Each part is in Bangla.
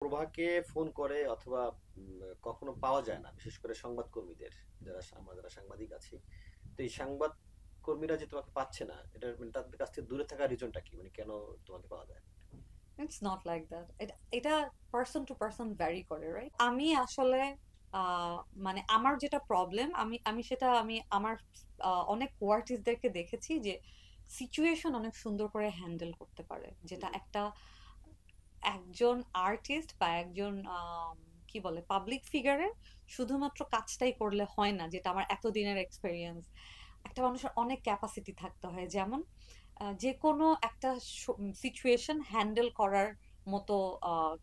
প্রভাকে ফোন করে অথবা কখনো পাওয়া যায় না, বিশেষ করে সংবাদকর্মীদের, আমরা যারা সাংবাদিক আছি। তো এই সংবাদ কর্মীরা যে তোমাকে পাচ্ছে না, এটা মানে তাদের কাছ থেকে দূরে থাকার রিজনটা কি, মানে কেন তোমাকে পাওয়া যায় না? It's not like that. এটা পার্সন টু পার্সন ভ্যারি করে, রাইট? আমি আসলে আহ, মানে আমার যেটা প্রবলেম, আমি সেটা আমি আমার অনেক কোয়ার্টিস্টদেরকে দেখেছি যে সিচুয়েশন অনেক সুন্দর করে হ্যান্ডেল করতে পারে, যেটা হুম, একটা একজন আর্টিস্ট বা একজন কি বলে পাবলিক ফিগারের শুধুমাত্র কাজটাই করলে হয় না, যেটা আমার এতদিনের এক্সপেরিয়েন্স। একটা মানুষের অনেক ক্যাপাসিটি থাকতে হয়, যেমন যে কোনো একটা সিচুয়েশন হ্যান্ডেল করার মতো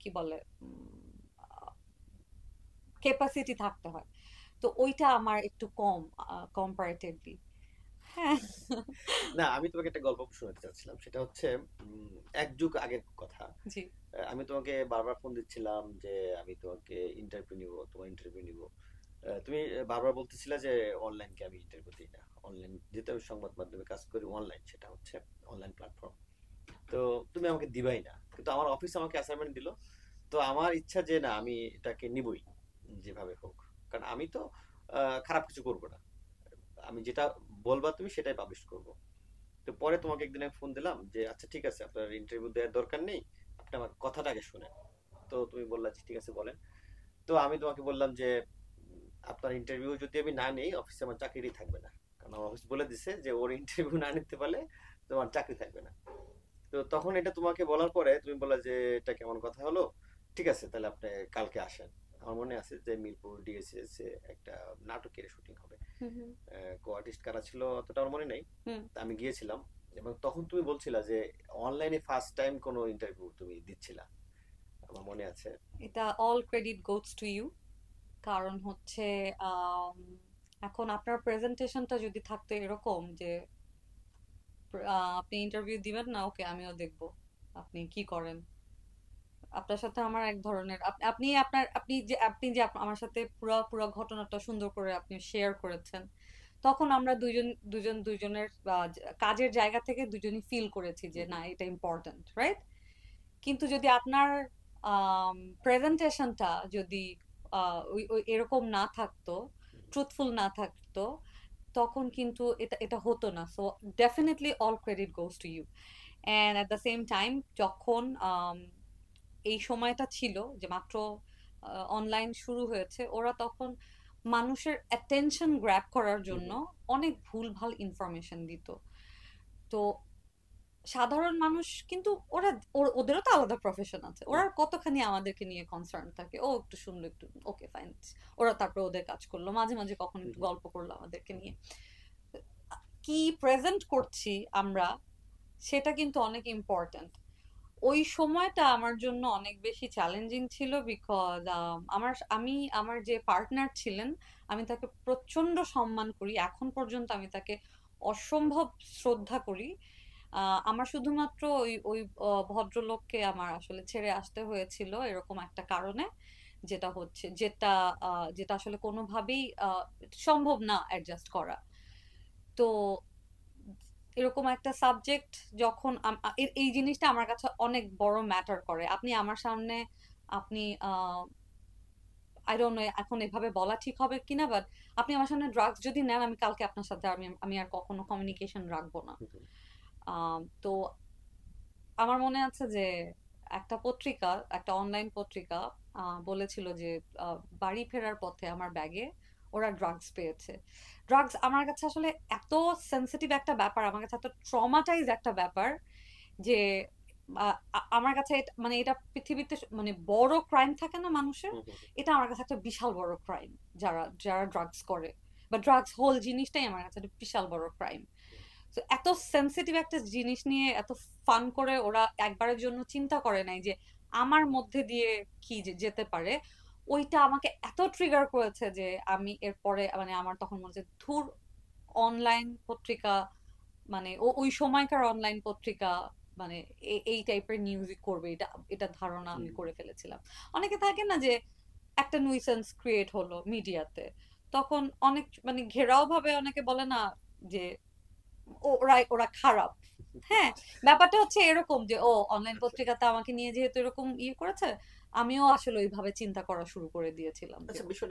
কি বলে ক্যাপাসিটি থাকতে হয়। তো ওইটা আমার একটু কম কম্পারেটিভলি। হ্যাঁ। না, আমি তোমাকে একটা গল্প শোনাতে চাচ্ছিলাম। সেটা হচ্ছে এক যুগ আগের কথা। জি। আমি তোমাকে বারবার ফোন দিচ্ছিলাম যে আমি তোমাকে ইন্টারভিউ নিব, তোমার ইন্টারভিউ নিব। তুমি বারবার বলতেছিলে যে অনলাইনকে আমি ইন্টারভিউ দিই না। অনলাইন যেহেতু আমি সংবাদ মাধ্যমে কাজ করি, অনলাইন সেটা হচ্ছে অনলাইন প্ল্যাটফর্ম। তো তুমি আমাকে দিবাই না, কিন্তু আমার অফিস আমাকে অ্যাসাইনমেন্ট দিল। তো আমার ইচ্ছা যে না, আমি এটাকে নিবই যেভাবে হোক। কারণ আমি তো খারাপ কিছু করব না। আমি যেটা বলবা তুমি সেটাই পাবলিশ করব। তো পরে তোমাকে একদিন আমি ফোন দিলাম যে আচ্ছা ঠিক আছে, আপনার ইন্টারভিউ দেওয়ার দরকার নেই, আপনি আমার কথাটা আগে শুনেন। তো তুমি বললা যে ঠিক আছে বলেন। তো আমি তোমাকে বললাম যে আপনার ইন্টারভিউ যদি আমি না নেই, অফিসে আমার চাকরি থাকবে না। কারণ আমার অফিস বলে দিছে যে ওর ইন্টারভিউ না নিতে পারলে তোমার চাকরি থাকবে না। তো তখন এটা তোমাকে বলার পরে তুমি বললা যে এটা কেমন কথা হলো, ঠিক আছে তাহলে আপনি কালকে আসেন। আমার মনে আছে যে মিরপুর ডিএসএস এ একটা নাটকের শুটিং হবে। হুম হুম কো আর্টিস্ট কারা ছিল অতটা আমার মনে নেই। হুম। তা আমি গিয়েছিলাম, এবং তখন তুমি বলছিলা যে অনলাইনে ফার্স্ট টাইম কোনো ইন্টারভিউ তুমি দিচ্ছিলা, আমার মনে আছে। এটা all credit goes to you. কারণ হচ্ছে আম, এখন আপনার প্রেজেন্টেশনটা যদি থাকতো এরকম যে আপনি ইন্টারভিউ দিবেন না, ওকে আমিও দেখব আপনি কি করেন। আপনার সাথে আমার এক ধরনের আপনি যে আমার সাথে পুরো পুরো ঘটনাটা সুন্দর করে আপনি শেয়ার করেছেন, তখন আমরা দুজনের কাজের জায়গা থেকে দুজনই ফিল করেছি যে হুম, না, হুম, এটা ইম্পর্ট্যান্ট, রাইট? কিন্তু যদি আপনার প্রেজেন্টেশনটা যদি ওই এরকম না থাকতো, হুম, ট্রুথফুল না থাকতো, তখন কিন্তু এটা এটা হতো না। So definitely all credit goes to you. And at the same time, যখন এই সময়টা ছিল যে মাত্র অনলাইন শুরু হয়েছে, ওরা তখন মানুষের অ্যাটেনশন গ্র্যাব করার হুম, জন্য হুম, অনেক ভুলভাল ইনফরমেশন দিত। তো সাধারণ মানুষ কিন্তু ওদেরও তো আলাদা প্রফেশন আছে, ওরা হুম, আর কতখানি আমাদেরকে নিয়ে কনসার্ন থাকে। ও একটু শুনলো, একটু ওকে ফাইন, ওরা তারপরে ওদের কাজ করলো, মাঝে মাঝে কখন হুম, একটু হুম, গল্প করলো আমাদেরকে নিয়ে। কি প্রেজেন্ট করছি আমরা, সেটা কিন্তু অনেক ইম্পর্ট্যান্ট। ওই সময়টা আমার জন্য অনেক বেশি চ্যালেঞ্জিং ছিল, বিকজ আমার যে পার্টনার ছিলেন, আমি তাকে প্রচন্ড সম্মান করি, এখন পর্যন্ত আমি তাকে অসম্ভব শ্রদ্ধা করি। আমার শুধুমাত্র ওই ওই ভদ্রলোককে আমার আসলে ছেড়ে আসতে হয়েছিল এরকম একটা কারণে, যেটা আসলে কোনোভাবেই সম্ভব না অ্যাডজাস্ট করা। তো এরকম একটা সাবজেক্ট যখন এই জিনিসটা আমার কাছে অনেক বড় ম্যাটার করে। আপনি আমার সামনে আপনি আই ডোন্ট নো এখন এভাবে বলা ঠিক হবে কিনা, বাট আপনি আমার সামনে ড্রাগস যদি নেন, আমি কালকে আপনার সাথে আমি আমি আর কখনো কমিউনিকেশন রাখবো না। হুম, হুম, তো আমার মনে আছে যে একটা অনলাইন পত্রিকা বলেছিল যে বাড়ি ফেরার পথে আমার ব্যাগে ওরা ড্রাগস পেয়েছে। ড্রাগস আমার কাছে আসলে এত সেন্সিটিভ একটা ব্যাপার, আমার কাছে এত ট্রমাটাইজ একটা ব্যাপার যে আমার কাছে মানে এটা পৃথিবীতে মানে বড় ক্রাইম থাকে না মানুষের, হুম, হুম, এটা আমার কাছে একটা বিশাল বড় ক্রাইম। যারা যারা ড্রাগস করে বা ড্রাগস হোল জিনিসটাই আমার কাছে একটা বিশাল বড় ক্রাইম। তো এত সেনসিটিভ একটা জিনিস নিয়ে এত ফান করে ওরা একবারের জন্য চিন্তা করে নাই যে আমার মধ্যে দিয়ে কি যেতে পারে। ওইটা আমাকে এত ট্রিগার করেছে যে আমি এরপরে মানে আমার তখন মনে হচ্ছে ধুর, অনলাইন পত্রিকা মানে ওই সময়কার অনলাইন পত্রিকা মানে এই টাইপের নিউজই করবে, এটা এটা ধারণা হুম, আমি হুম, করে ফেলেছিলাম। অনেকে থাকে না যে একটা নুইসেন্স ক্রিয়েট হলো মিডিয়াতে, তখন অনেক মানে ঘেরাও ভাবে অনেকে বলে না যে ওরা ওরা খারাপ। হ্যাঁ, ব্যাপারটা হচ্ছে এরকম যে ও অনলাইন আচ্ছা, পত্রিকাতে আমাকে নিয়ে যেহেতু এরকম ইয়ে করেছে, আমিও আসলে ওইভাবে চিন্তা করা শুরু করে দিয়েছিলাম যে আচ্ছা বিষয়টা